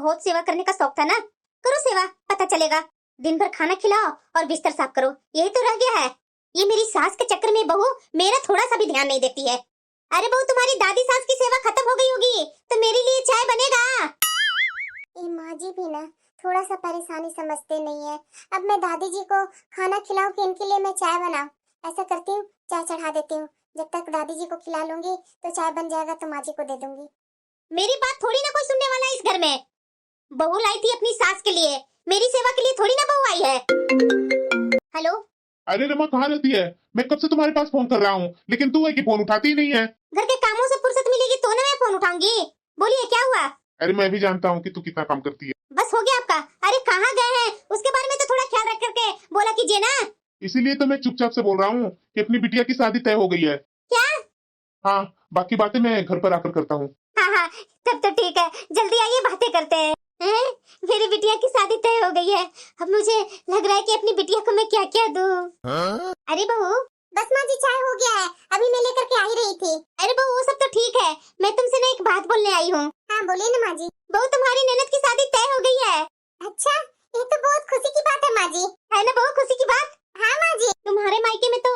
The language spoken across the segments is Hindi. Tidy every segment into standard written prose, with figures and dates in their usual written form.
बहुत सेवा करने का शौक था ना, करो सेवा, पता चलेगा। दिन भर खाना खिलाओ और बिस्तर साफ करो, यही तो रह गया है। ये मेरी सास के चक्कर में बहू मेरा थोड़ा सा भी ध्यान नहीं देती है। अरे बहू, तुम्हारी दादी सास की सेवा खत्म हो गई होगी तो मेरे लिए चाय बनेगा। ये माँ जी भी ना थोड़ा सा परेशानी समझते नहीं है। अब मैं दादी जी को खाना खिलाऊं कि इनके लिए मैं चाय बनाऊं? ऐसा करती हूँ, चाय चढ़ा देती हूँ। जब तक दादी जी को खिला लूंगी तो चाय बन जाएगा तो माँ जी को दे दूंगी। मेरी बात थोड़ी ना कोई सुनने वाला है इस घर में। बहू लाई थी अपनी सास के लिए, मेरी सेवा के लिए थोड़ी ना बहू आई है। हेलो। अरे रमा, कहाँ रहती है? मैं कब से तुम्हारे पास फोन कर रहा हूँ, लेकिन तू है कि फोन उठाती ही नहीं है। घर के कामों से फुर्सत मिलेगी तो ना मैं फोन उठाऊंगी। बोलिए क्या हुआ? अरे मैं भी जानता हूँ कि तू कितना काम करती है। बस हो गया आपका। अरे कहाँ गए हैं उसके बारे में तो थोड़ा ख्याल रख करके बोला कीजिए ना। इसीलिए तो मैं चुपचाप से बोल रहा हूँ कि अपनी बिटिया की शादी तय हो गई है। क्या? हाँ, बाकी बातें मैं घर पर आकर करता हूँ। हाँ हाँ, तब तो ठीक है, जल्दी आइए, बातें करते हैं। मेरी बिटिया की शादी तय हो गई है। अब मुझे लग रहा है कि अपनी बिटिया को मैं क्या क्या दूं। अरे बहू। बस माँ जी, चाय हो गया है, अभी मैं लेकर के आ ही रही थी। अरे बहू, वो सब तो ठीक है, मैं तुमसे ना एक बात बोलने आई हूँ। हाँ बोलिए ना माँ जी। बहू, तुम्हारी ननद की शादी तय हो गई है। अच्छा, ये तो बहुत खुशी की बात है माँ जी। है ना बहू, खुशी की बात? हाँ माँ जी। तुम्हारे मायके में तो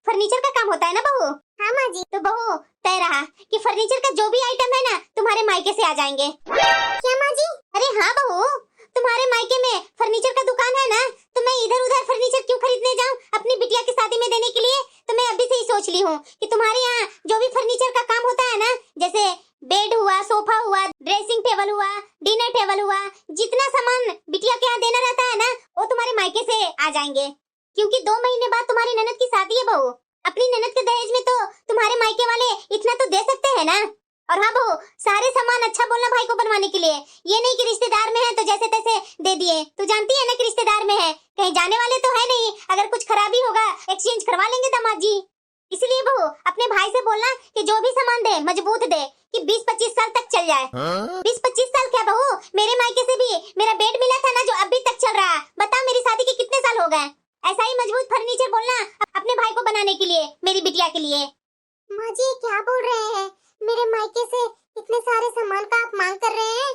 फर्नीचर का काम होता है ना बहू? हाँ माँ जी। तो बहू, तय रहा कि फर्नीचर का जो भी आइटम है ना तुम्हारे मायके से आ जाएंगे। क्या माँ जी? अरे हाँ बहू, तुम्हारे मायके में फर्नीचर का दुकान है ना, तो मैं इधर उधर फर्नीचर क्यों खरीदने जाऊं अपनी बिटिया की शादी में देने के लिए। तो मैं अभी से ही सोच ली हूँ कि तुम्हारे यहाँ जो भी फर्नीचर का काम होता है ना, जैसे बेड हुआ, सोफा हुआ, ड्रेसिंग टेबल हुआ, डिनर टेबल हुआ, जितना सामान बिटिया के यहाँ देना रहता है ना, वो तुम्हारे मायके से आ जाएंगे। क्योंकि 2 महीने बाद तुम्हारी ननद की शादी है बहू। अपनी ननद के दहेज में तो तुम्हारे मायके वाले इतना तो दे सकते हैं ना। और हाँ बहू, सारे सामान अच्छा बोलना भाई को बनवाने के लिए, ये नहीं कि रिश्तेदार में है तो जैसे तैसे दे दिए। तू जानती है ना कि रिश्तेदार में है, कहीं जाने वाले तो है नहीं, अगर कुछ खराबी होगा एक्सचेंज करवा लेंगे दामाद जी। इसलिए बहू, अपने भाई से बोलना कि जो भी सामान दे मजबूत दे, कि 20-25 साल तक चल जाए। 20-25 साल क्या बहू, मेरे मायके से भी मेरा बेड मिला था ना जो अभी तक चल रहा है। बता, मेरी शादी के कितने साल हो गए। ऐसा ही मजबूत फर्नीचर बोलना अपने भाई को बनाने के लिए, मेरी बिटिया के लिए। माँ जी क्या बोल रहे हैं? मेरे मायके से इतने सारे सामान का आप मांग कर रहे हैं?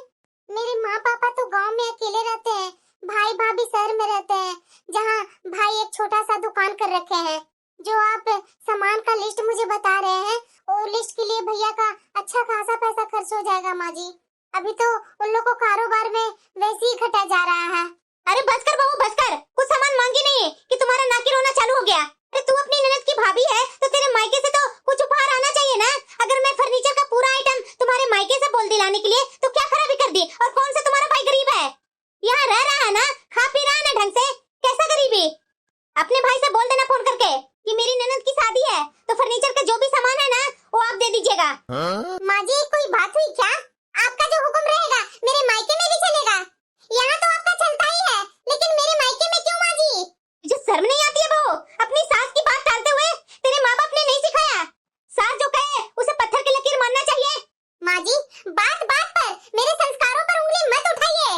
मेरे माँ पापा तो गांव में अकेले रहते हैं, भाई भाभी शहर में रहते हैं, जहाँ भाई एक छोटा सा दुकान कर रखे हैं। जो आप सामान का लिस्ट मुझे बता रहे हैं, वो लिस्ट के लिए भैया का अच्छा खासा पैसा खर्च हो जाएगा माँ जी। अभी तो उन लोग को कारोबार में वैसे ही घटा जा रहा है। अरे बस कर बहू, बस कर। कुछ सामान मांगी नहीं कि तुम्हारा नाकी रोना चालू हो गया। अरे तू अपनी ननद की भाभी है तो तेरे मायके से तो कुछ उपहार आना चाहिए ना। अगर मैं फर्नीचर का पूरा आइटम तुम्हारे मायके से बोल दिलाने के लिए तो क्या खराबी कर दी। और कौन सा तुम्हारा भाई गरीब है? यहाँ रह रहा है ना, खा पी रहा है ना ढंग से, कैसा गरीबी? अपने भाई से बोल देना फोन करके कि मेरी ननद की शादी है तो फर्नीचर का जो भी सामान है ना वो आप दे दीजिएगा। माँ जी कोई बात हुई क्या? आपका जो हुक्म रहेगा मेरे मायके में भी चलेगा। यहाँ तो आपका चलता ही है, लेकिन मेरे मायके में क्यों माँ जी? तुझे शर्म नहीं आती है बहू, अपनी सास की बात टालते हुए? तेरे माँ बाप ने नहीं सिखाया? सास जो कहे उसे पत्थर की लकीर मानना चाहिए। माँ जी बात बात पर मेरे संस्कारों पर उंगली मत उठाइए।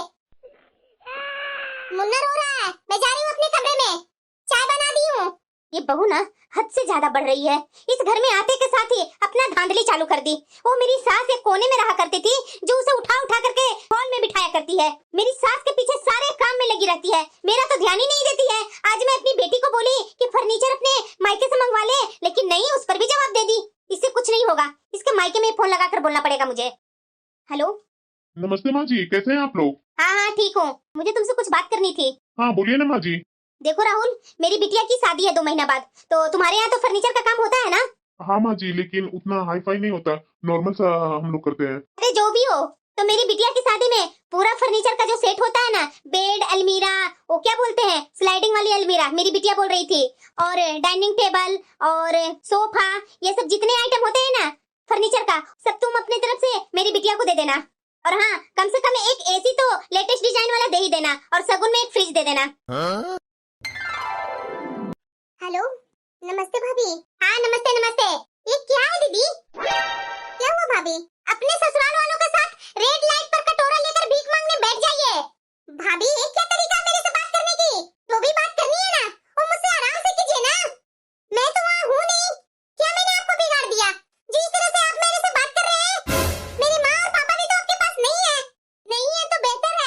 मुन्ना रो रहा है, मैं जा रही हूँ अपने कमरे में, चाय बना दी हूँ। ये बहू ना हद से ज्यादा बढ़ रही है। इस घर में आते के साथ ही अपना धांधली चालू कर दी। वो मेरी सास एक कोने में रहा करती थी जो उसे उठा उठा करके हॉल में बिठाया करती है। मेरी सास के पीछे सारे काम में लगी रहती है, मेरा तो ध्यान ही नहीं देती है। आज मैं अपनी बेटी को बोली कि फर्नीचर अपने मायके से मंगवा ले, लेकिन नहीं, उस पर भी जवाब दे दी। इससे कुछ नहीं होगा, इसके मायके में फोन लगाकर बोलना पड़ेगा मुझे। हेलो। नमस्ते माँ जी, कैसे हैं आप लोग? हाँ हाँ ठीक हूँ, मुझे तुमसे कुछ बात करनी थी। हाँ बोलिए ना माँ जी। देखो राहुल, मेरी बिटिया की शादी है 2 महीना बाद, तो तुम्हारे यहाँ तो फर्नीचर का काम होता है ना? हाँ माँ जी, लेकिन उतना हाई फाई नहीं होता, नॉर्मल सा हम लोग करते हैं। अरे जो भी हो, तो मेरी बिटिया की शादी में पूरा फर्नीचर का जो सेट होता है ना, बेड, अलमीरा, वो क्या बोलते हैं, स्लाइडिंग वाली अलमीरा, मेरी बिटिया बोल रही थी, और डाइनिंग टेबल और सोफा, ये सब जितने आइटम होते हैं ना फर्नीचर का, सब तुम अपनी तरफ से मेरी बिटिया को दे देना। और हाँ, कम से कम एक एसी तो लेटेस्ट डिजाइन वाला दे ही देना, और सगुन में एक फ्रिज दे देना। हेलो, नमस्ते भाभी। हाँ नमस्ते नमस्ते। ये क्या है दीदी? क्या हुआ भाभी? अपने ससुराल वालों के साथ रेड लाइट पर कटोरा लेकर भीख मांगने बैठ जाइए। भाभी ये क्या तरीका है मेरे से बात करने की? जो भी बात करनी है ना वो मुझसे आराम से कीजिए ना, मैं तो वहाँ हूँ नहीं। क्या मैंने आपको बिगाड़ दिया? जिस तरह से आप मेरे से बात कर रहे हैं, मेरी माँ और पापा भी तो आपके पास नहीं है। नहीं है तो बेहतर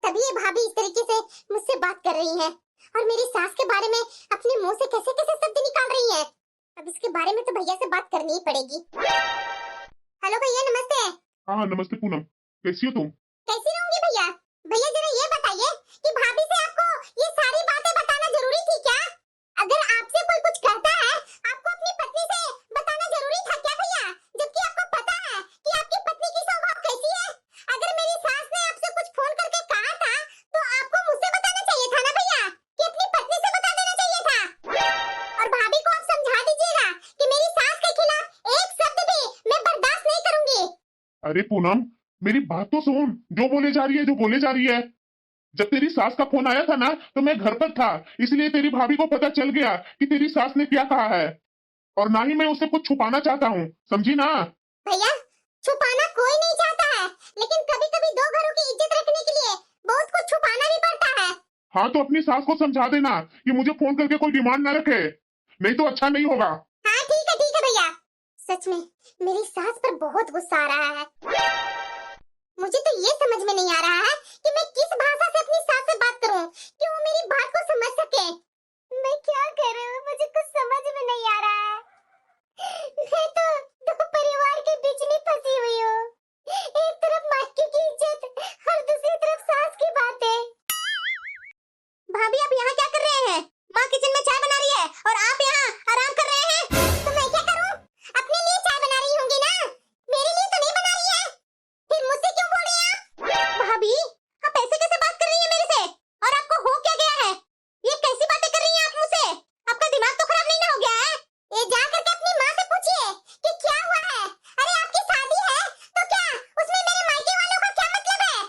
तभी ये भाभी इस तरीके से मुझसे बात कर रही है और मेरी सास के बारे में अपने मुंह से कैसे कैसे शब्द निकाल रही है। अब इसके बारे में तो भैया से बात करनी ही पड़ेगी। हेलो भैया, नमस्ते। हाँ नमस्ते पूनम, कैसी हो तुम? कैसी रहूंगी भैया? भैया जरा ये बताइए कि भाभी से आपको ये सारी बातें बताना जरूरी थी क्या? अगर आपसे कोई कुछ कहता है, आपको अपनी पत्नी से बताना जरूरी था क्या भैया? जबकि आपको पता है कि आपकी पत्नी की स्वभाव कैसी है। अगर मेरी सास ने आपसे कुछ फोन करके कहा था तो आपको मुझसे बताना चाहिए था ना भैया, कि अपनी पत्नी से बता देना चाहिए था। और भाभी को आप समझा दीजिएगा कि मेरी सास के खिलाफ एक शब्द भी मैं बर्दाश्त नहीं करूंगी। अरे पूनम, मेरी बात तो सुन, जो बोले जा रही है, जो बोले जा रही है। जब तेरी सास का फोन आया था ना, तो मैं घर पर था, इसलिए तेरी भाभी को पता चल गया कि तेरी सास ने क्या कहा है, और ना ही मैं उससे कुछ छुपाना चाहता हूँ, समझी ना? भैया, छुपाना कोई नहीं चाहता है, लेकिन कभी-कभी दो घरों की इज्जत रखने के लिए बहुत कुछ छुपाना भी पड़ता है। हाँ तो अपनी सास को समझा देना कि मुझे फोन करके कोई डिमांड ना रखे, नहीं तो अच्छा नहीं होगा। हाँ ठीक है भैया। सच में मेरी सास पर बहुत गुस्सा आ रहा है। मुझे तो ये समझ में नहीं आ रहा है कि मैं किस भाषा से अपनी सास से बात करूं कि वो मेरी बात को समझ सके। मैं क्या करूं, मुझे कुछ समझ में नहीं आ रहा है। मैं तो दो परिवार के बीच में फंसी हुई हूँ। एक तरफ मायके की इज्जत और दूसरी तरफ सास की बातें। भाभी आप यहाँ क्या कर रहे हैं? माँ किचन में चाय बना रही है और आप यहाँ आराम कर रहे हैं। तो मैं क्या करूं? अपने लिए चाय बना रही होंगी ना, मेरे लिए तो नहीं बना रही है। फिर मुझसे क्यों बोल रही हैं आप? भाभी आप ऐसे कैसे बात कर रही हैं मेरे से? और आपको हो क्या गया है? ये कैसी बातें कर रही हैं आप मुझसे? आपका दिमाग तो खराब नहीं ना हो गया है? ये जा करके अपनी माँ से पूछिए कि क्या हुआ है। अरे आपकी शादी है तो क्या उसमें मेरे मायके वालों का क्या मतलब है?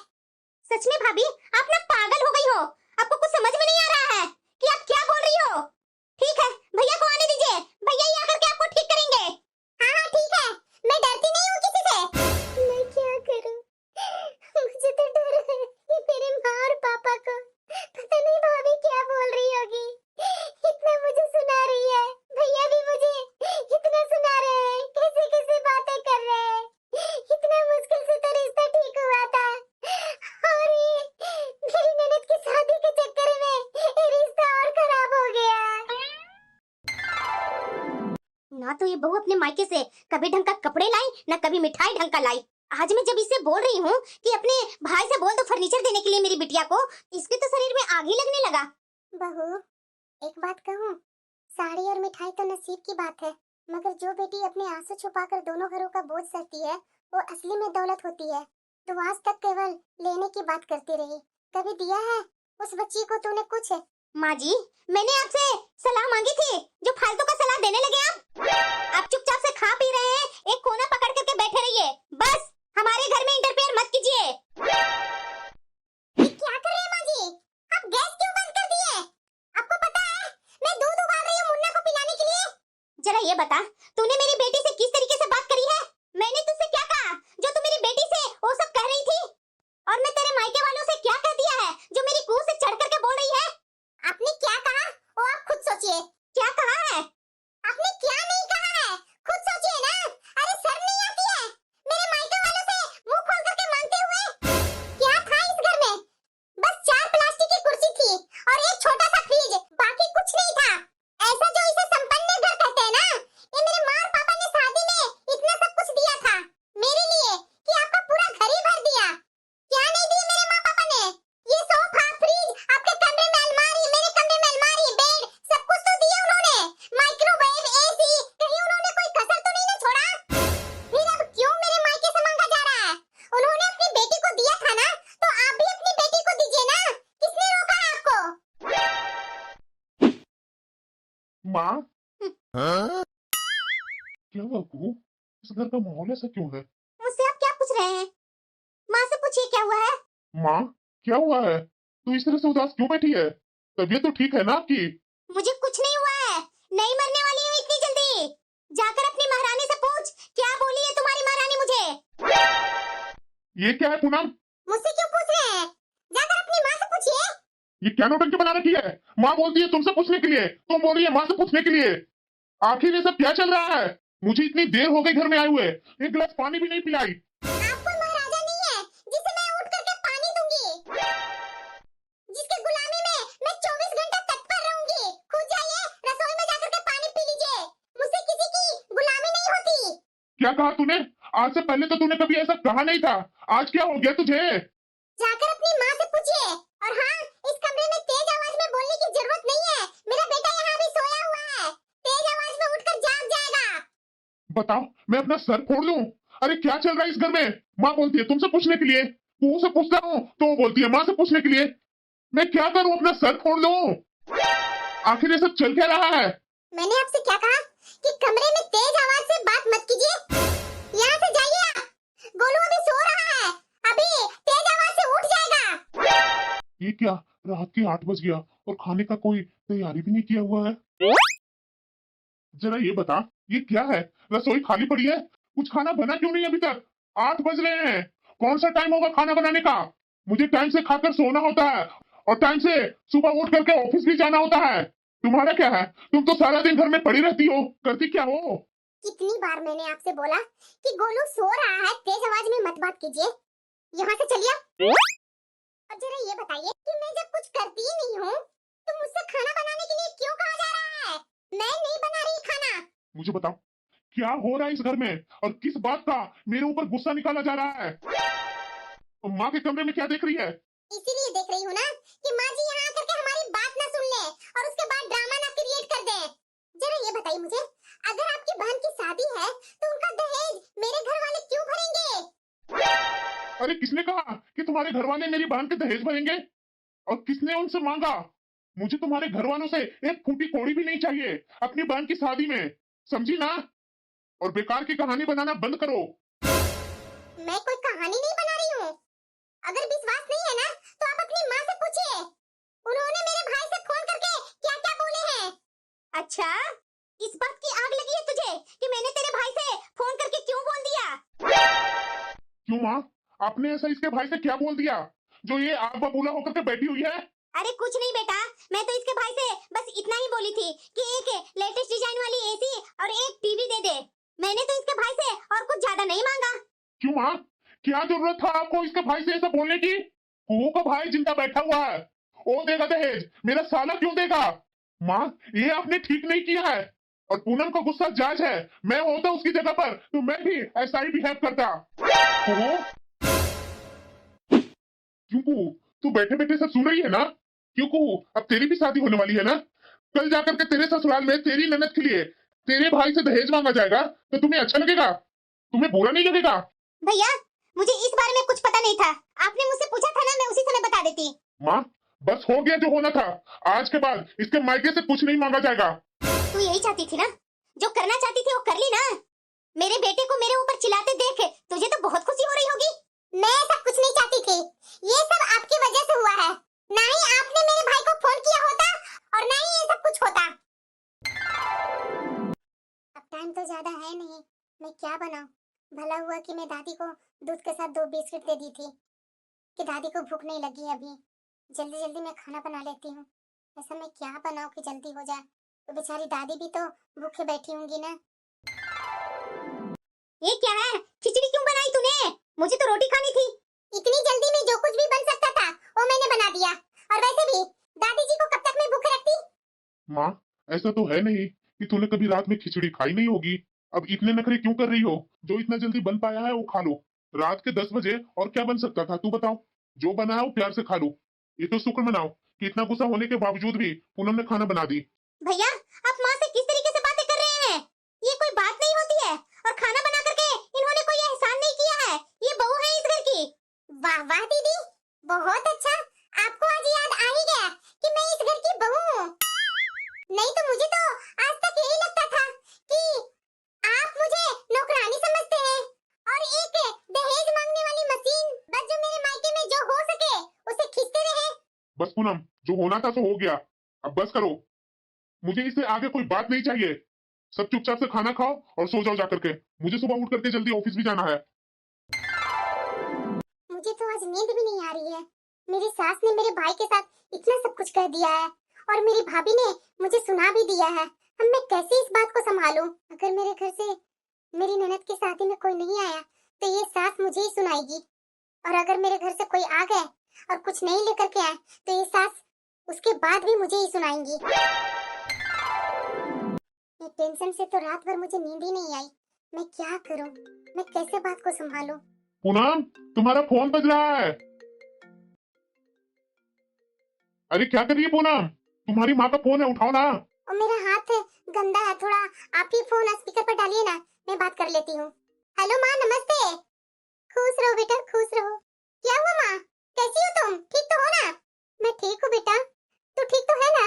सच में भाभी आप ना पागल हो गई हो। आपको कुछ समझ में नहीं आ रहा है कि आप क्या बोल रही हो। ठीक है, भैया को आने दीजिए, भैया ही आकर के आपको ठीक करेंगे। हाँ ठीक है, मैं डरती नहीं हूँ किसी से। मैं क्या करूँ? मुझे तो डर है कि मेरे माँ और पापा को पता नहीं भाभी क्या बोल रही होगी। इतना मुझे सुना रही है, भैया भी मुझे इतना सुना रहे हैं, कैसे कैसे बातें कर रहे हैं। इतना मुश्किल से तो रिश्ता ठीक हुआ था और ये मेरी ननद की शादी के चक्कर में ये रिश्ता और खराब हो गया। ना तो ये बहू अपने मायके से कभी ढंग का कपड़े लाई, ना कभी मिठाई ढंग का लाई। आज मैं जब इससे बोल रही हूँ कि अपने भाई से बोल दो फर्नीचर देने के लिए मेरी बिटिया को, इसके तो शरीर में आग ही लगने लगा। बहू, एक बात कहूँ, साड़ी और मिठाई तो नसीब की बात है, मगर जो बेटी अपने आंसू छुपाकर दोनों घरों का बोझ सहती है वो असली में दौलत होती है। तू आज तक केवल लेने की बात करती रही, कभी दिया है उस बच्ची को तूने कुछ? माँ जी, मैंने आपसे सलाह मांगी थी, जो फालतू का सलाह देने लगे आप चुपचाप से खा पी रहे हैं, एक कोना पकड़ करके बैठे रहिए, बस हमारे घर में इंटरफेयर मत कीजिए। ये क्या कर रहे हैं माँ जी? आप गैस क्यों बंद कर दिए? आपको पता है मैं दूध उबाल रही हूँ मुन्ना को पिलाने के लिए। जरा ये बता, तूने मेरी बेटी से किस तरीके से बात करी है? मैंने तुझसे क्या कहा जो तू मेरी बेटी से वो सब कह रही थी? और मैं तेरे मायके वालों से क्या कह दिया है जो मेरी कूह से चढ़ करके बोल रही है? आपने क्या कहा वो आप खुद सोचिए। क्या कहा है? आपने क्या नहीं कहा है खुद सोचिए ना। अरे शर्म नहीं आती है मेरे मायके वालों से मुंह खोल करके मांगते हुए? क्या था इस घर में? बस 4 प्लास्टिक की कुर्सी थी और एक छोटा सा फ्रिज, बाकी कुछ नहीं था। ऐसा जो इसे संपन्न घर कहते हैं ना, ये मेरे माँ और पापा ने शादी में इतना सब कुछ दिया था मेरे लिए कि आपका पूरा घर ही भर दिया। क्या नहीं दिया मेरे माँ पापा ने? ये सोफा, फ्रिज, आपके कमरे में अलमारी, मेरे कमरे में अलमारी, बेड, सब कुछ तो दिया उन्होंने। माइक्रोवेव, एसी, कहीं उन्होंने कोई कसर तो नहीं ना छोड़ा। फिर अब क्यों मेरे मायके से मांगा जा रहा है? उन्होंने अपनी बेटी को दिया था ना, तो आप भी अपनी बेटी को दीजिए ना। किसने रोका है आपको? माँ, क्या हुआ बहू? इस घर का माहौल ऐसा क्यों है? मुझसे आप क्या पूछ रहे हैं? माँ से पूछिए क्या हुआ है। माँ, क्या हुआ है? तू इस तरह से उदास क्यों बैठी है? तबीयत तो ठीक है ना आपकी? मुझे कुछ नहीं हुआ है, नहीं मरने वाली हूँ इतनी जल्दी। जाकर अपनी महारानी से पूछ, क्या बोली है तुम्हारी महारानी मुझे। ये क्या है पूनम? मुझसे क्यों पूछ रहे हैं? जाकर अपनी माँ से पूछिए। ये क्या नौटंकी बना रखी है? माँ बोलती है तुमसे पूछने के लिए, तुम बोल रही है माँ से पूछने के लिए। आखिर ये सब क्या चल रहा है? मुझे इतनी देर हो गई घर में आए हुए, एक गिलास पानी भी नहीं पिलाई। आप कोई महाराजा नहीं है जिसे मैं उठ करके पानी दूंगी। क्या कहा तूने? आज से पहले तो तूने कभी ऐसा कहा नहीं था। आज क्या हो गया तुझे? जाकर अपनी माँ से पूछिए। और हाँ, इस कमरे में तेज आवाज में बोलने की जरूरत नहीं है। मेरा बेटा यहाँ भी सोया हुआ है। तेज आवाज में उठकर जाग जाएगा। बताओ, मैं अपना सर फोड़ लूं? अरे क्या चल रहा है इस घर में? माँ बोलती है तुमसे पूछने के लिए, तू से पूछता हूँ तो वो बोलती है माँ से पूछने के लिए। मैं क्या करूं? अपना सर फोड़ लूं? आखिर ये सब चल क्या रहा है? मैंने आपसे क्या कहा कि कमरे में तेज आवाज से बात मत कीजिए। यहाँ से जाइए आप। गोलू अभी सो रहा है। अभी तेज आवाज से उठ जाएगा। ये क्या, रात के 8 बज गया और खाने का कोई तैयारी भी नहीं किया हुआ है। जरा ये बता, ये क्या है? रसोई खाली पड़ी है, कुछ खाना बना क्यों नहीं अभी तक? 8 बज रहे हैं, कौन सा टाइम होगा खाना बनाने का? मुझे टाइम से खाकर सोना होता है और टाइम से सुबह उठ करके ऑफिस भी जाना होता है। तुम्हारा क्या है? तुम तो सारा दिन घर में पड़ी रहती हो, करती क्या हो? कितनी बार मैंने आपसे बोला कि गोलू सो रहा है, तेज आवाज में मत बात कीजिए। यहाँ से चलिए। और जरा ये बताइए कि मैं जब कुछ करती ही नहीं हूँ तो मुझसे खाना बनाने के लिए क्यों कहा जा रहा है? मैं नहीं बना रही खाना। मुझे बताओ, क्या हो रहा है इस घर में और किस बात का मेरे ऊपर गुस्सा निकाला जा रहा है? और माँ के कमरे में क्या देख रही है? इसीलिए देख रही हूँ ना कि माँ जी यहाँ आकर के हमारी बात ना सुन ले और उसके बाद ड्रामा ना क्रिएट कर दे। जरा ये बताइए मुझे, अगर आपकी बहन की शादी है तो उनका दहेज मेरे घर वाले क्यों भरेंगे? अरे किसने कहा कि तुम्हारे घर वाले मेरी बहन के दहेज भरेंगे? और किसने उनसे मांगा? मुझे तुम्हारे घर वालों से एक फूटी कौड़ी भी नहीं चाहिए अपनी बहन की शादी में, समझी ना? और बेकार की कहानी बनाना बंद करो। मैं कोई कहानी नहीं बना रही हूँ। अगर विश्वास नहीं है ना तो आप अपनी माँ से पूछिए। उन्होंने मेरे भाई से फोन करके क्या क्या बोले हैं। अच्छा, इस बात की आग लगी है तुझे कि मैंने तेरे भाई से फोन करके क्यों बोल दिया? क्यों माँ, आपने ऐसा इसके भाई से क्या बोल दिया जो ये आग बबूला होकर के बैठी हुई है? अरे कुछ नहीं बेटा, मैं तो इसके भाई से बस इतना ही बोली थी कि एक लेटेस्ट डिजाइन वाली एसी और एक टीवी दे दे। मैंने तो इसके भाई से और कुछ ज्यादा नहीं मांगा। क्यों माँ, क्या जरूरत था आपको इसके भाई से ऐसा बोलने की? कुओं का भाई जिंदा बैठा हुआ है, वो देगा दहेज, मेरा साला क्यों देगा? माँ, ये आपने ठीक नहीं किया है और पूनम का गुस्सा जायज है। मैं होता उसकी जगह पर तो मैं भी ऐसा ही बिहेव करता। कुओं, क्यों कुओं, तू बैठे बैठे सब सुन रही है ना? क्यों कुओं, अब तेरी भी शादी होने वाली है ना? कल जाकर के तेरे ससुराल में तेरी ननद के लिए तेरे भाई से दहेज मांगा जाएगा तो तुम्हें अच्छा लगेगा? तुम्हें बुरा नहीं लगेगा? भैया, मुझे इस बारे में कुछ पता नहीं था। आपने मुझसे पूछा था ना, मैं उसी समय बता देती। माँ, बस हो गया जो होना था। आज के बाद इसके मायके से कुछ नहीं मांगा जाएगा। तू यही चाहती थी ना, जो करना चाहती थी वो कर ली ना। मेरे बेटे को मेरे ऊपर चिल्लाते देख तुझे तो बहुत खुशी हो रही होगी। मैं सब कुछ नहीं चाहती थी। ये सब आपकी वजह से हुआ है। ना ही आपने मेरे भाई को फोन किया होता और ना ही ये सब कुछ होता। अब टाइम तो ज्यादा है नहीं, मैं क्या बनाऊं? भला हुआ कि मैं दादी को दूध के साथ 2 बिस्किट दे दी थी कि दादी को भूख नहीं लगी अभी। जल्दी जल्दी मैं खाना बना लेती हूँ। ऐसा मैं क्या बनाऊं कि जल्दी हो जाए? तो बेचारी दादी भी तो भूखे बैठी होंगी ना। ये क्या है? खिचड़ी क्यों बनाई तूने? मुझे तो रोटी खानी थी। इतनी जल्दी में जो कुछ भी बन सकता था वो मैंने बना दिया। और वैसे भी दादी जी को कब तक मैं भूखे रखती? माँ, ऐसा तो है नहीं कि तूने कभी रात में खिचड़ी खाई नहीं होगी। अब इतने नखरे क्यों कर रही हो? जो इतना जल्दी बन पाया है वो खा लो। रात के 10 बजे और क्या बन सकता था, तू बताओ? जो बना है वो प्यार से खा लो। ये तो शुक्र मनाओ कि इतना गुस्सा होने के बावजूद भी पूनम ने खाना बना दी। भैया, आप माँ से किस तरीके से बातें कर रहे हैं? ये कोई बात नहीं होती है। और खाना बना करके इन्होंने कोई एहसान नहीं किया है। ये बहू है इस घर की। वाह वाह दीदी, बहुत अच्छा। आपको आज याद आ ही गया कि मैं इस घर की बहू हूँ। नहीं तो मुझे तो आज तक यही लगता था कि आप मुझे नौकरानी समझते हैं और एक दहेज मांगने वाली मशीन, बस जो मेरे मायके में जो हो सके उसे खींचते रहे। बस पूनम, जो होना था सो हो गया, अब बस करो। मुझे इससे आगे कोई बात नहीं चाहिए। सब चुपचाप से खाना खाओ और सो जाओ जाकर के। मुझे सुबह उठ करके जल्दी ऑफिस भी जाना है। मुझे तो आज नींद भी नहीं आ रही है। मेरी सास ने मेरे भाई के साथ इतना सब कुछ कर दिया है और मेरी भाभी ने मुझे सुना भी दिया है। अब मैं कैसे इस बात को संभालूं? अगर मेरे घर से मेरी ननद की शादी में कोई नहीं आया तो ये सास मुझे ही सुनाएगी, और अगर मेरे घर से कोई आ गए और कुछ नहीं लेकर के आए तो ये सास उसके बाद भी मुझे ही सुनाएंगी। ये टेंशन से तो रात भर मुझे नींद ही नहीं आई। मैं क्या करूं? मैं कैसे बात को संभालूं? पूनम, तुम्हारा फोन बज रहा है। अरे क्या कर रही है पूनम? तुम्हारी माँ का फोन है, उठाओ ना। और मेरा हाथ गंदा है थोड़ा, आप ही फोन स्पीकर पर डालिए ना, मैं बात कर लेती हूँ। हेलो माँ, नमस्ते। खुश रहो बेटा, खुश रहो। क्या हुआ माँ, कैसी हो तुम? ठीक तो हो ना? मैं ठीक हूँ बेटा, तू ठीक तो है ना?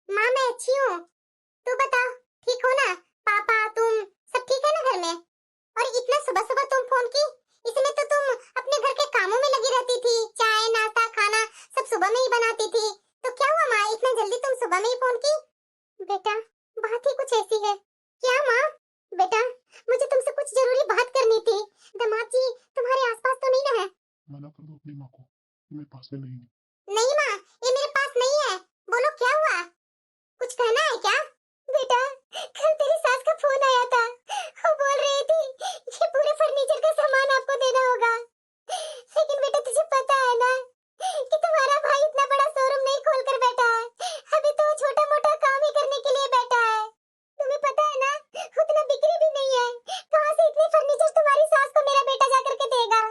माँ मैं अच्छी हूँ, तू बता ठीक हो ना? पापा तुम सब ठीक है ना घर में? और इतना सुबह सुबह तुम फोन की, इसमें तो तुम अपने घर के कामों में लगी रहती थी, चाय नाश्ता खाना सब सुबह में ही बनाती थी, तो क्या हुआ माँ इतना जल्दी तुम सुबह में ही फोन की? बेटा बात ही कुछ ऐसी है। क्या माँ? बेटा मुझे तुमसे कुछ जरूरी बात करनी थी। दामाद जी तुम्हारे आसपास तो नहीं ना है? मना कर दो अपनी माँ को, मेरे पास में नहीं है। नहीं माँ, ये मेरे पास नहीं है। बोलो क्या हुआ, कुछ कहना है क्या? बेटा कल तेरी सास का फोन आया था, वो बोल रही थी ये पूरे फर्नीचर का सामान आपको देना होगा, लेकिन बेटा तुझे पता है ना कि तुम्हारा भाई इतना बड़ा शोरूम नहीं खोल कर बैठा है, अभी तो छोटा मोटा काम ही करने के लिए बैठा है। तुम्हें पता है ना उतना बिक्री भी नहीं है, कहाँ से इतने फर्नीचर तुम्हारी सास को मेरा बेटा जाकर के देगा?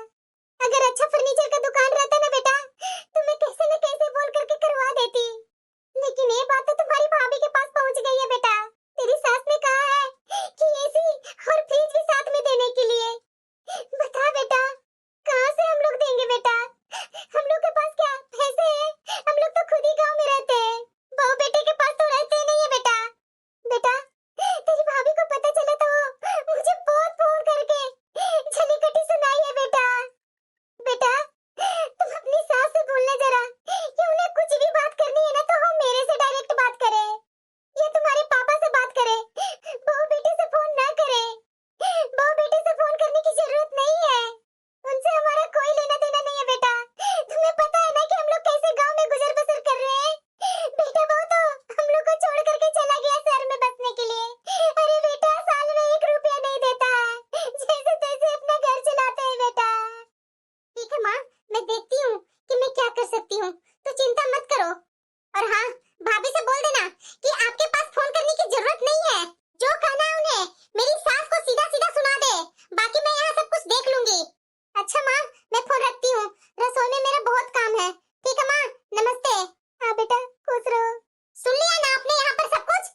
अगर अच्छा फर्नीचर का दुकान रहता ना बेटा तो मैं कैसे न कैसे बोल करके करवा देती, लेकिन ये बात तो तुम्हारी भाभी के पास पहुंच गई है बेटा। तेरी सास ने कहा है कि एसी और फ्रिज भी साथ में देने के लिए। बता बेटा कहाँ से हम लोग देंगे बेटा? हम लोग के पास क्या पैसे हैं? हम लोग तो खुद ही गांव में रहते हैं, बहू बेटे के पास तो रहते ही नहीं है बेटा। बेटा तेरी भाभी को पता चला तो मुझे बहुत फोन करके छली कटी सुनाई है बेटा। बेटा तुम अपनी सास से बोलना जरा कि उन्हें कुछ भी बात करनी है ना तो हम मेरे से डायरेक्ट बात करे, ये तुम्हारे पापा से बात करे, बहू बेटे से फोन ना करे। बहू बेटे से फोन करने की जरूरत नहीं है, उनसे हमारा कोई लेना देना नहीं है बेटा। तुम्हें पता है ना कि हम लोग कैसे गांव में गुजर बसर कर रहे हैं? बेटा बहू तो हम लोग को छोड़ करके चला गया शहर में बसने के लिए। अरे बेटा साल में 1 रुपया नहीं देता है, जैसे तैसे अपना घर चलाते हैं बेटा। ठीक है माँ, मैं देखती हूँ कि मैं क्या कर सकती हूँ, तो चिंता मत करो। और हाँ भाभी से बोल देना कि आपके पास फोन करने की जरूरत नहीं है, जो कहना है उन्हें मेरी सास को सीधा सीधा सुना दे, बाकी मैं यहाँ सब कुछ देख लूंगी। अच्छा माँ मैं फोन रखती हूँ, रसोई में मेरा बहुत काम है। ठीक है माँ, नमस्ते। हाँ बेटा खुश रहो। सुन लिया ना आपने यहाँ पर सब कुछ?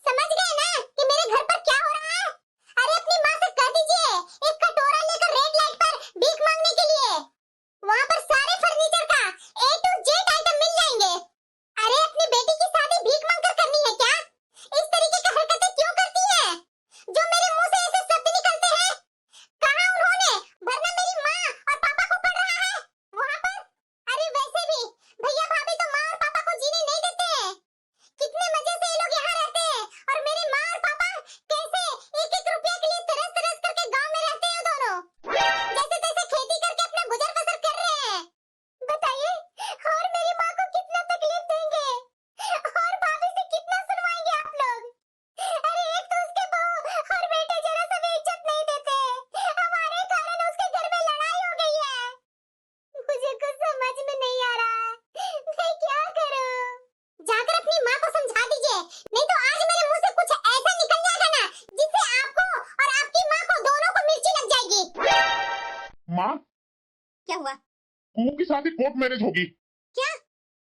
समझ गए ना कि मेरे घर पर क्या हो रहा है? अरे अपनी माँ से कह दीजिए एक कटोरा लेकर रेड लाइट पर भीख मांगने के लिए, वहाँ पर सारे फर्नीचर का A to Z आइटम मिल जाएंगे। अरे अपनी बेटी की शादी भीख मांग कर करनी है क्या? इस तरीके की हरकतें क्यों करती है? जो मेरे मुंह से ऐसे शब्द निकलते हैं, कहाँ उन्होंने वरना मेरी माँ और पापा को पड़ रहा है वहाँ पर? अरे वैसे भी भैया भाभी तो माँ और पापा को जीने नहीं देते हैं, कितने मजे से ये लोग यहाँ रहते हैं, और मेरी माँ और पापा कैसे 1-1 रुपया के लिए तरस तरस करके गांव में रहते हैं दोनों, जैसे तैसे खेती करके अपना गुजर बसर कर रहे हैं। बताइए और मेरी माँ को कितना तकलीफ देंगे और भाभी से कितना सुनवाएंगे आप लोग? अरे एक तो उसके बहू और बेटे जरा सा भी इज्जत नहीं देते, हमारे कारण उसके घर में लड़ाई हो गई है। मुझे कुछ समझ में नहीं आ रहा है, मैं क्या करूं? जाकर अपनी माँ को समझा दीजिए, नहीं तो आज मेरे मुंह से कुछ ऐसा निकल जाएगा ना जिससे आपको और आपकी माँ को दोनों को मिर्ची लग जाएगी। माँ, क्या हुआ? कुहू की शादी कोर्ट मैरिज होगी। क्या?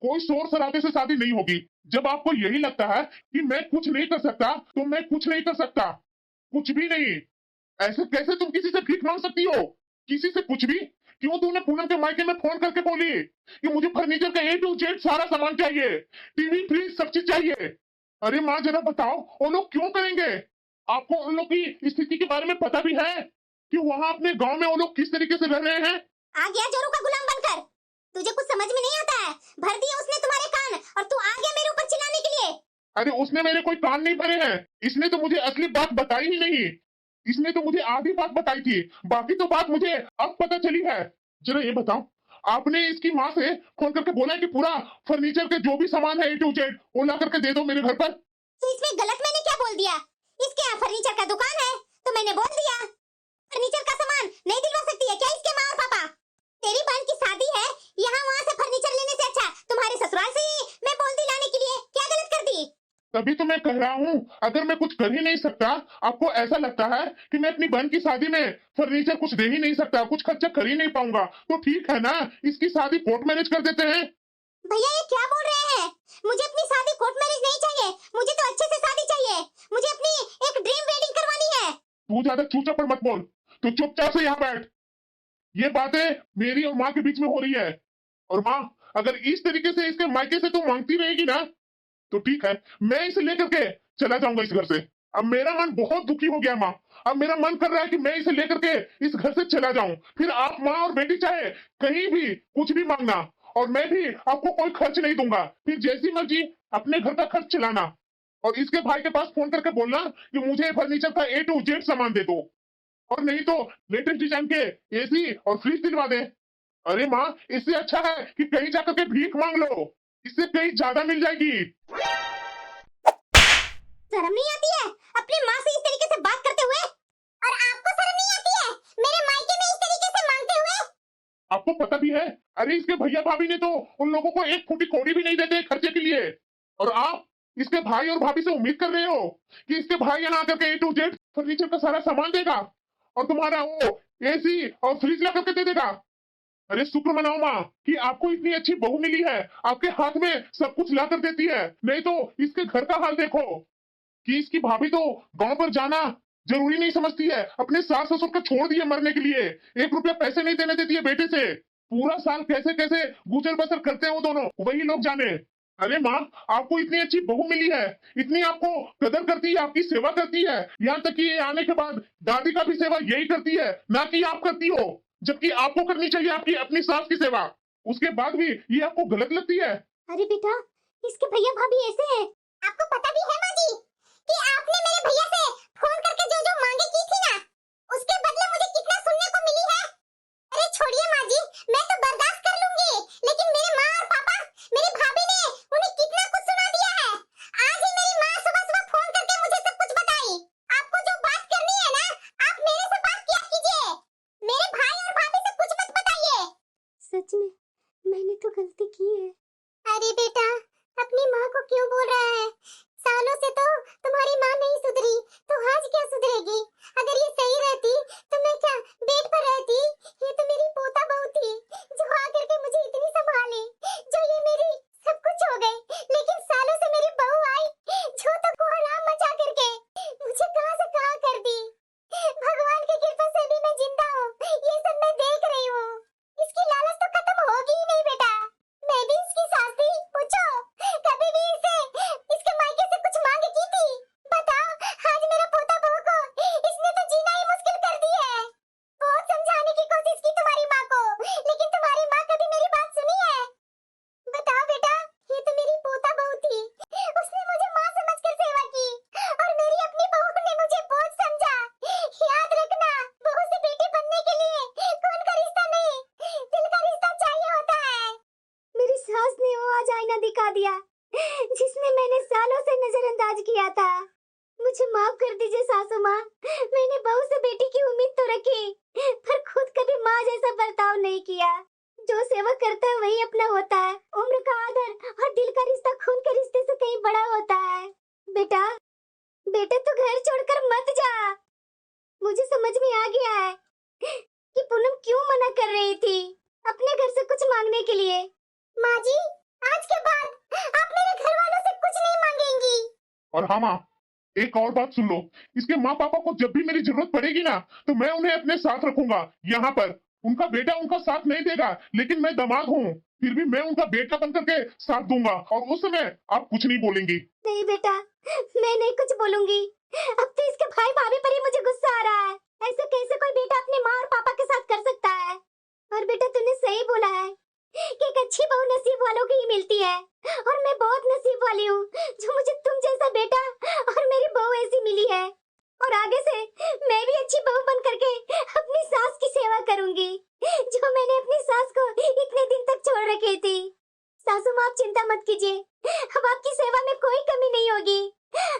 कोई शोर शराबे से शादी नहीं होगी। जब आपको यही लगता है कि मैं कुछ नहीं कर सकता तो मैं कुछ नहीं कर सकता, कुछ भी नहीं। ऐसे कैसे तुम किसी से भीख मांग सकती हो? किसी से कुछ भी? क्यों तूने पूनम के मायके में फोन करके बोली कि मुझे फर्नीचर का A to Z सारा सामान चाहिए, टीवी फ्रिज सब चीज चाहिए? अरे माँ जरा बताओ वो लोग क्यों करेंगे? आपको उन लोग की स्थिति के बारे में पता भी है कि वहाँ अपने गांव में वो लोग किस तरीके से रह रहे हैं? आ गया जोरू का गुलाम बनकर, तुझे कुछ समझ में नहीं आता है? भर दिए उसने तुम्हारे कान और तू आ गया मेरे ऊपर चिल्लाने के लिए। अरे उसने मेरे कोई कान नहीं भरे हैं, इसने तो मुझे असली बात बताई ही नहीं। इसने तो मुझे आधी बात बताई थी, बाकी तो बात मुझे अब पता चली है। जरा ये बताओ, आपने इसकी माँ से फोन करके बोला है कि पूरा फर्नीचर के जो भी सामान है A to Z वो ला करके दे दो मेरे घर पर? तो इसमें गलत मैंने क्या बोल दिया? इसके यहाँ फर्नीचर का दुकान है तो मैंने बोल दिया। फर्नीचर का सामान नहीं दिलवा सकती है क्या इसके माँ और पापा? तेरी बहन की शादी है, यहाँ वहाँ से फर्नीचर लेने से अच्छा तुम्हारे ससुराल से ही मैं बोल दी लाने के लिए। क्या गलत कर दी? तभी तो मैं कह रहा हूँ, अगर मैं कुछ कर ही नहीं सकता, आपको ऐसा लगता है कि मैं अपनी बहन की शादी में फर्नीचर कुछ दे ही नहीं सकता, कुछ खर्चा कर ही नहीं पाऊंगा, तो ठीक है ना, इसकी शादी कोर्ट मैरिज कर देते हैं। भैया ये क्या बोल रहे हैं? मुझे अपनी शादी कोर्ट मैरिज नहीं चाहिए, मुझे तो अच्छे से शादी चाहिए। मुझे अपनी एक ड्रीम वेडिंग करवानी है। तू ज्यादा चूचा पर मत बोल, तू चुपचाप से यहाँ बैठ। ये बातें मेरी और माँ के बीच में हो रही है, और माँ अगर इस तरीके से इसके मायके से तू मांगती रहेगी ना, तो ठीक है, मैं इसे लेकर के चला जाऊंगा इस घर से। अब मेरा मन बहुत दुखी हो गया माँ, अब मेरा मन कर रहा है कि मैं इसे लेकर के इस घर से चला जाऊं। फिर आप माँ और बेटी चाहे कहीं भी कुछ भी मांगना, और मैं भी आपको कोई खर्च नहीं दूंगा। फिर जैसी मर्जी अपने घर का खर्च चलाना, और इसके भाई के पास फोन करके बोलना कि मुझे फर्नीचर का A to Z सामान दे दो, और नहीं तो लेटेस्ट डिजाइन के AC और फ्रिज दिलवा दे। अरे माँ, इससे अच्छा है कि कहीं जाकर के भीख मांग लो, इससे कहीं ज्यादा मिल जाएगी। शर्म नहीं आती है अपनी माँ से इस तरीके से बात करते हुए? और आपको शर्म नहीं आती है मेरे मायके में इस तरीके से मांगते हुए? आपको पता भी है, अरे इसके भैया भाभी ने तो उन लोगों को एक फूटी कौड़ी भी नहीं देते खर्चे के लिए, और आप इसके भाई और भाभी से उम्मीद कर रहे हो कि इसके भाई यहाँ आकर के A to Z फर्नीचर का सारा सामान देगा, और तुम्हारा वो AC और फ्रिज ला करके दे देगा। अरे शुक्र मनाओ माँ कि आपको इतनी अच्छी बहू मिली है, आपके हाथ में सब कुछ ला कर देती है। नहीं तो इसके घर का हाल देखो, कि इसकी भाभी तो गांव पर जाना जरूरी नहीं समझती है, अपने सास ससुर को छोड़ दिए मरने के लिए, 1 रुपया पैसे नहीं देने देती है बेटे से। पूरा साल कैसे कैसे गुजर बसर करते हैं वो दोनों, वही लोग जाने। अरे माँ, आपको इतनी अच्छी बहू मिली है, इतनी आपको कदर करती है, आपकी सेवा करती है, यहाँ तक कि ये आने के बाद दादी का भी सेवा यही करती है, ना कि आप करती हो। जबकि आपको करनी चाहिए आपकी अपनी सास की सेवा, उसके बाद भी ये आपको गलत लगती है। अरे बेटा, इसके भैया भाभी ऐसे हैं। आपको पता भी है माँ जी कि आपने मेरे भैया से फोन करके जो जो मांगे की थी ना, उसके बदले मुझे कितना सुनने को मिली है। अरे छोड़िए माँ जी, मैं तो बर्दाश्त कर लूंगी, लेकिन मेरे माँ और पापा, मेरी भाभी ने उन्हें कितना कुछ सुना दिया है। आज ही मेरी माँ सुबह सुबह फोन करके मुझे सब कुछ बताई। आपको जो बात करनी है ना, आप मेरे से बात किया कीजिए, मेरे भाई और भाभी से कुछ मत बताइए। सच में मैंने तो गलती की है। अरे बेटा, अपनी माँ को क्यों बोल रहा है? सालों से तो तुम्हारी माँ नहीं सुधरी, तो आज क्या सुधरेगी? अगर ये सही रहती तो मैं क्या बेड पर रहती? ये तो मेरी पोता बहू थी जो आकर के मुझे इतनी संभाली, जो ये मेरी सब कुछ हो गई। लेकिन सालों से मेरी बहू आई जो तो कोहराम मचा करके मुझे कहां से कहां कर दी। भगवान की कृपा से भी मैं जिंदा हूँ, ये सब मैं देख रही हूँ। इसकी लालच तो खत्म होगी ही नहीं बेटा। मैं भी इसकी सास थी, पूछो कभी भी इसे इसके मायके से कुछ मांग की थी? बताओ, आज मेरा पोता बहू को इसने तो जीना ही मुश्किल कर दी है। बहुत समझाने की कोशिश की तुम्हारी माँ को, लेकिन तुम्हारी माँ कभी मेरी बात सुनी है? बताओ बेटा, ये तो मेरी पोता बहू थी, उसने मुझे माँ समझकर सेवा की, और मेरी अपनी बहू ने मुझे बहुत समझा। याद रखना, बहू से बेटी बनने के लिए खून का रिश्ता नहीं, दिल का रिश्ता चाहिए होता है। मेरी सास ने वो आज आईना दिखा दिया जिसमें मैंने सालों से नजरअंदाज किया था। मुझे माफ कर दीजिए सासू माँ, मैंने बहू से बेटी की उम्मीद तो रखी, पर खुद कभी माँ जैसा बर्ताव नहीं किया। जो सेवा करता है वही अपना होता है। उम्र का आदर और दिल का रिश्ता खून के रिश्ते से कहीं बड़ा होता है। बेटा, बेटा तू घर छोड़कर मत जा। मुझे समझ में आ गया है कि पूनम क्यों मना कर रही थी अपने घर से कुछ मांगने के लिए। माँ जी, आज के बाद आप मेरे घर वालों से कुछ नहीं मांगेंगी। और हाँ माँ, एक और बात सुन लो, इसके माँ पापा को जब भी मेरी जरूरत पड़ेगी ना, तो मैं उन्हें अपने साथ रखूंगा। यहाँ पर उनका बेटा उनका साथ नहीं देगा, लेकिन मैं दामाद हूँ, फिर भी मैं उनका बेटा बनकर के साथ दूंगा, और उस समय आप कुछ नहीं बोलेंगी। नहीं बेटा, मैं नहीं कुछ बोलूंगी। अब तो इसके भाई भाभी पर ही मुझे गुस्सा आ रहा है। ऐसे कैसे कोई बेटा अपने माँ और पापा के साथ कर सकता है? और बेटा तूने सही बोला है कि एक अच्छी बहू नसीब वालों की ही मिलती है, और मैं बहुत नसीब वाली हूँ जो मुझे तुम जैसा बेटा और मेरी बहू ऐसी मिली है। और आगे से मैं भी अच्छी बहू बन करके अपनी सास की सेवा करूंगी, जो मैंने अपनी सास को इतने दिन तक छोड़ रखी थी। सासू माँ, आप चिंता मत कीजिए, अब आपकी सेवा में कोई कमी नहीं होगी।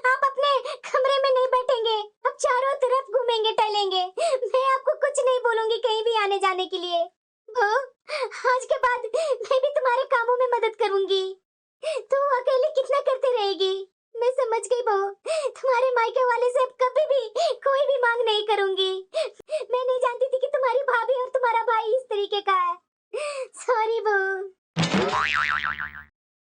आप अपने कमरे में नहीं बैठेंगे, अब चारों तरफ घूमेंगे टहलेंगे। मैं आपको कुछ नहीं बोलूंगी कहीं भी आने जाने के लिए। आज के बाद